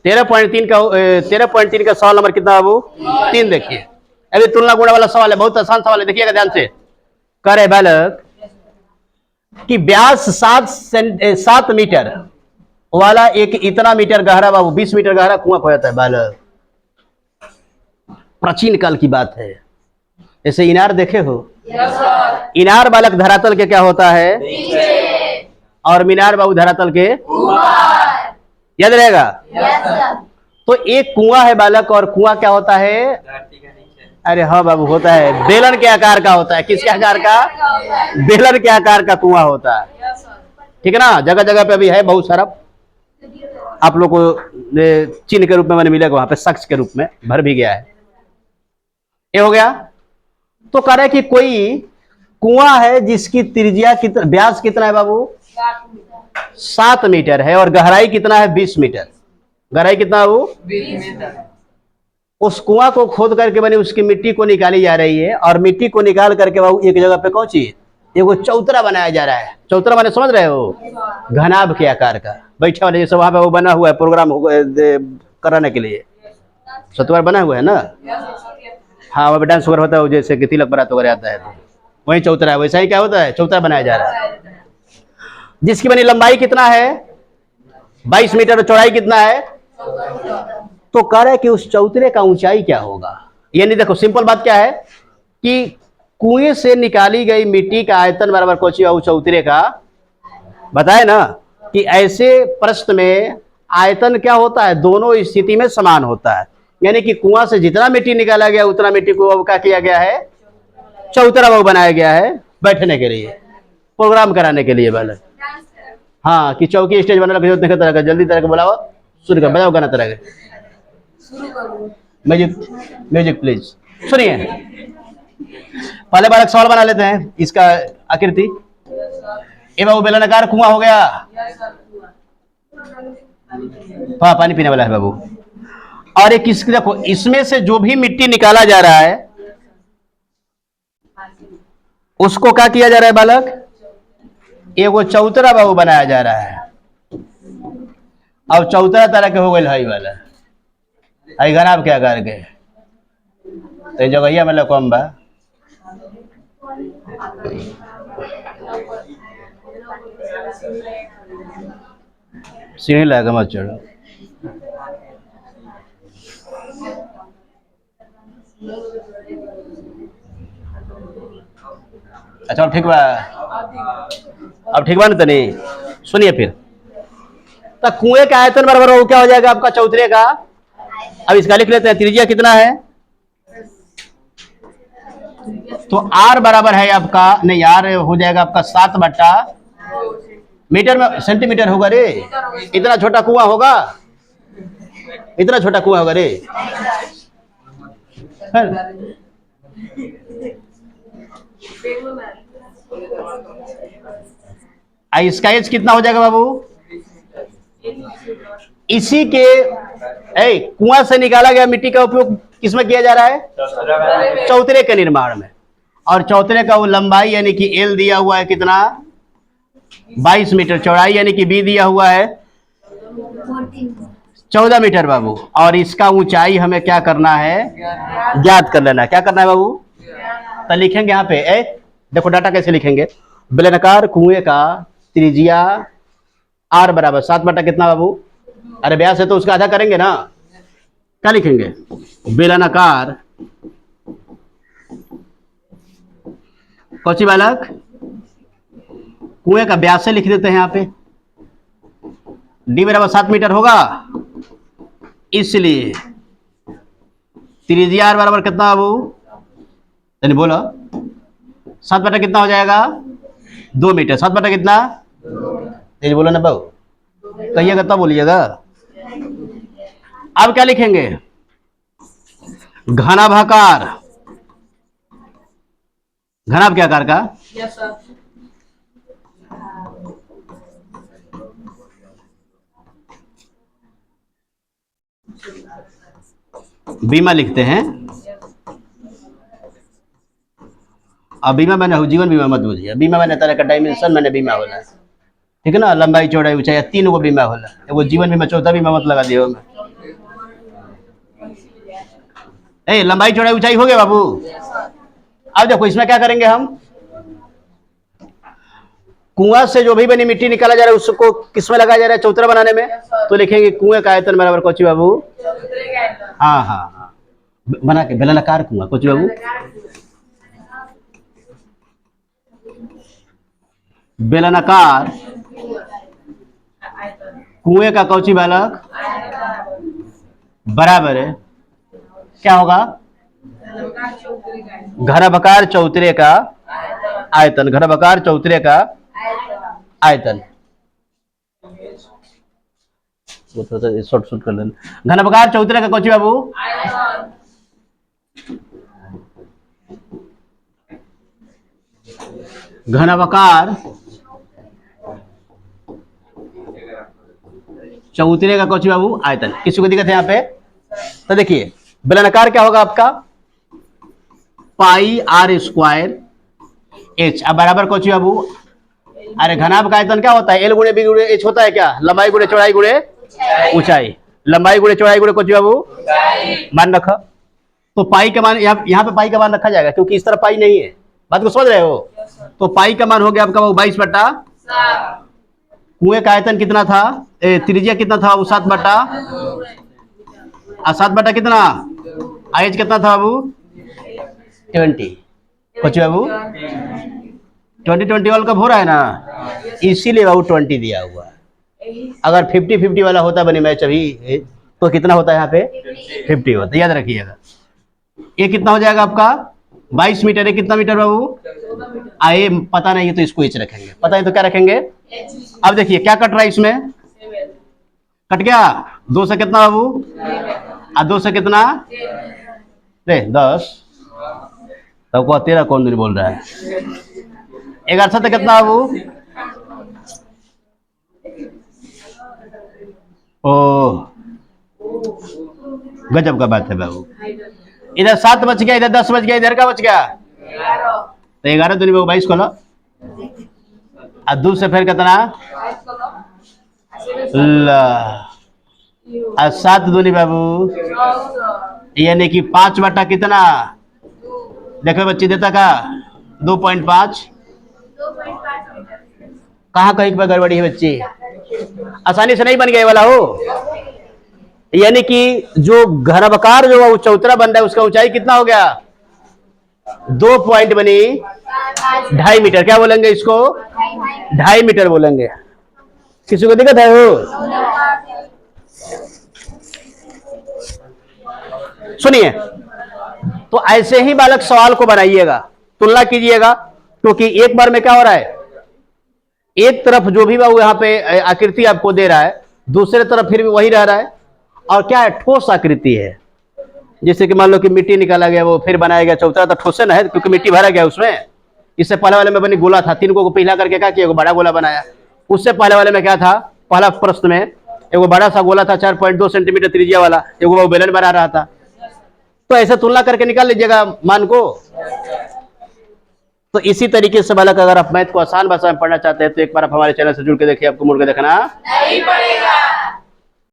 13.3 का 13.3 का सवाल नंबर कितना बाबू? 3 देखिए। अभी तुलना गुणा वाला सवाल है, बहुत आसान सवाल है, देखिएगा ध्यान से। कह रहे बालक कि व्यास 7 मीटर वाला एक इतना मीटर गहरा बाबू 20 मीटर गहरा कुआं खोया था बालक। प्राचीन काल की बात है। ऐसे इनार देखे हो? इनार बालक धरातल के क्या होता है? और मीनार बाबू धरातल के ऊपर। याद रहेगा? तो एक कुआं है बालक, और कुआं क्या होता है? अरे हाँ बाबू, होता है, बेलन के आकार का होता है। किसके आकार का? बेलन के आकार का कुआं होता है। ठीक है ना? जगह जगह पे अभी है बहुत सारा, आप लोग को चिन्ह के रूप में मैंने मिलेगा, वहां पे शख्स के रूप में भर भी गया है। ये हो गया। तो कह रहा है कि कोई कुआं है जिसकी त्रिज्या कितना, व्यास कितना है बाबू? 7 मीटर है, और गहराई कितना है? 20 मीटर। गहराई कितना है वो? 20 मीटर। उस कुआं को खोद करके बनी उसकी मिट्टी को निकाली जा रही है, और मिट्टी को निकाल करके बाबू एक जगह पे पहुंची, एगो चौतरा बनाया जा रहा है। चौतरा माने समझ रहे हो? घनाभ के आकार का, बैठा वाले जैसे वहां पे वो बना हुआ है प्रोग्राम कराने के लिए, सतवार बना हुआ है ना? हाँ, वहाँ पे डांस वगैरह होता है, जैसे कि तिलक बरात वगैरह आता है, तो वही चौतरा है। वैसा ही क्या होता है? चौतरा बनाया जा रहा है, जिसकी बनी लंबाई कितना है? 22 मीटर, और चौड़ाई कितना है? तो कह रहे कि उस चौतरे का ऊंचाई क्या होगा? यानी देखो सिंपल बात क्या है कि कुएं से निकाली गई मिट्टी का आयतन बराबर कोची उस चौतरे का, बताए ना कि ऐसे प्रश्न में आयतन क्या होता है? दोनों स्थिति में समान होता है। यानी कि कुआं से जितना मिट्टी निकाला गया उतना मिट्टी को अब क्या किया गया है? चौतरा वो बनाया गया है बैठने के लिए, प्रोग्राम कराने के लिए बालक। हाँ, कि चौकी स्टेज बना रखा तरह का, जल्दी तरह का बुलाओ, शुरू कर, बजाओ गाना तरह का। Music, music please. सुनिए, पहले बालक सवाल बना लेते हैं। इसका आकृति ए बाबू बेलनाकार कुआं हो गया। हाँ, पानी पीने वाला है बाबू। और एक इसकी देखो, इसमें से जो भी मिट्टी निकाला जा रहा है उसको क्या किया जा रहा है बालक? एगो चौतरा बाबू बनाया जा रहा है। अब चौतरा तरह के हो गए हई वाला, हई घनाभ के आकार के, तो जगह मतलब कम बा। सीढ़ी लगा मत चढ़ो। अच्छा, अब ठीक बा? अब ठीक बा ना? तनी सुनिए फिर। तो कुएं का आयतन बराबर हो क्या हो जाएगा आपका? चौतरे का। अब इसका लिख लेते हैं, त्रिज्या कितना है? तो आर बराबर है आपका, नहीं आर हो जाएगा आपका 7/, मीटर में सेंटीमीटर होगा रे। इतना छोटा कुआं होगा? इतना छोटा कुआं होगा रे। इसका एज कितना हो जाएगा बाबू? इसी के कुआं से निकाला गया मिट्टी का उपयोग किसमें किया जा रहा है? चौतरे के निर्माण में। और चौतरे का वो लंबाई यानी कि एल दिया हुआ है कितना? 22 मीटर। चौड़ाई यानी कि बी दिया हुआ है 14 मीटर बाबू। और इसका ऊंचाई हमें क्या करना है? ज्ञात कर लेना। क्या करना है बाबू? तो लिखेंगे यहाँ पे, देखो डाटा कैसे लिखेंगे। बेलनाकार कुएं का त्रिज्या आर बराबर 7 कितना बाबू? अरे व्यास है तो उसका आधा करेंगे ना। क्या लिखेंगे? बेलनाकार कौची बालक? कुएं का व्यास से लिख देते हैं यहाँ पे। डी बराबर 7 मीटर होगा, इसलिए त्रिज्या आर बराबर कितना बाबू? यानी बोलो 7 कितना हो जाएगा? 2 मीटर। 7 कितना? तेज बोलो ना बाबू, कहिएगा तब बोलिएगा। अब क्या लिखेंगे? घनाभाकार, घनाभ के आकार का। Yes sir. बीमा लिखते हैं। अब बीमा मैंने जीवन बीमा मत बोलिए। बीमा मैंने तरह का डायमेंशन मैंने बीमा होला, ठीक है ना? लंबाई चौड़ाई ऊंचाई 3 गो बीमा होला। एगो जीवन बीमा, चौथा बीमा मत लगा दियो। लंबाई चौड़ाई ऊंचाई हो गया बाबू। अब देखो इसमें क्या करेंगे हम, कुआं से जो भी बनी मिट्टी निकाला जा रहा है उसको किसमें लगाया जा रहा है, चौतरा बनाने में। तो लिखेंगे कुएं का आयतन बराबर कोची बाबू, हाँ हाँ हाँ, बना के बेलनाकार कुआं कोची बाबू, बेलनाकार कुएं का कौची बालक बराबर है क्या होगा, घनाभाकार चौतरे का आयतन, घनाभाकार चौतरे का आयतन। वो थोड़ा सा शॉर्ट शूट कर लेना। घनाभाकार चौतरे का कौची बाबू, घनाभाकार चौतरे का कौची बाबू आयतन। किसी को दिक्कत है यहाँ पे? तो देखिए बेलनाकार क्या होगा आपका, पाई आर स्क्वायर एच। अब बराबर कौची बाबू, अरे घनाभ का आयतन क्या होता है, एल गुणे बी गुणे एच होता है क्या, लंबाई गुणे चौड़ाई गुणे ऊंचाई, लंबाई गुणे चौड़ाई गुणे कौची बाबू मान रखा। तो पाई का मान यहाँ पे पाई का मान रखा जाएगा क्योंकि इस तरह पाई नहीं है, बात को समझ रहे हो। तो पाई का मान हो गया आपका 22 बटा, कुएं का आयतन कितना था, त्रिज्या कितना था वो 7 बटा, 7 बटा कितना, आयच कितना था बाबू 20, कुछ बाबू 20 वाला कब हो रहा है ना, इसीलिए बाबू 20 दिया हुआ है। अगर 50-50 वाला होता बनी मैच अभी तो कितना होता है यहाँ पे 50 होता, याद रखिएगा। ये कितना हो जाएगा आपका 22 मीटर है, कितना मीटर बाबू, आए पता नहीं है तो इसको एच रखेंगे, पता है तो क्या रखेंगे। अब देखिए क्या कट रहा है इसमें, कट गया 2 से कितना बाबू, 2 से कितना 10, तब को 13 कौन नहीं बोल रहा है, 11 से कितना बाबू, ओ गजब का बात है बाबू। इधर 7 बच गया, इधर 10 बच गया, इधर का बच गया तो 11 दूनी बाबू 22 खोलो, और 2 से फिर कितना 7 दूनी बाबू, यानी कि 5 बटा कितना, देखो बच्चे देता का 2.5, कहाँ कहीं पर गड़बड़ी है बच्ची, आसानी से नहीं बन गया वाला हो। यानी कि जो घनाभाकार जो वो चौतरा बन रहा है उसका ऊंचाई कितना हो गया 2 पॉइंट बनी 2.5 मीटर, क्या बोलेंगे इसको 2.5 मीटर बोलेंगे। किसी को दिक्कत है हो, सुनिए। तो ऐसे ही बालक सवाल को बनाइएगा, तुलना कीजिएगा, क्योंकि एक बार में क्या हो रहा है, एक तरफ जो भी वो यहाँ पे आकृति आपको दे रहा है दूसरे तरफ फिर भी वही रह रहा है, और क्या है ठोस आकृति है। जैसे कि मान लो कि मिट्टी निकाला गया वो फिर बनाया गया चौतरा, तो ठोसे ना है क्योंकि मिट्टी भरा गया उसमें। इससे पहले वाले में बनी गोला था, 3 को पिघला करके क्या किया, बड़ा गोला बनाया। उससे पहले वाले में क्या था, पहला प्रश्न में एगो बड़ा सा गोला था 4.2 सेंटीमीटर त्रिज्या वाला, एगो वो बेलन बना रहा था। तो ऐसे तुलना करके निकाल लीजिएगा मान को। तो इसी तरीके से बालक अगर आप मैथ को आसान भाषा में पढ़ना चाहते हैं तो एक बार आप हमारे चैनल से जुड़ के देखिए, आपको मुड़ के देखना नहीं पड़ेगा।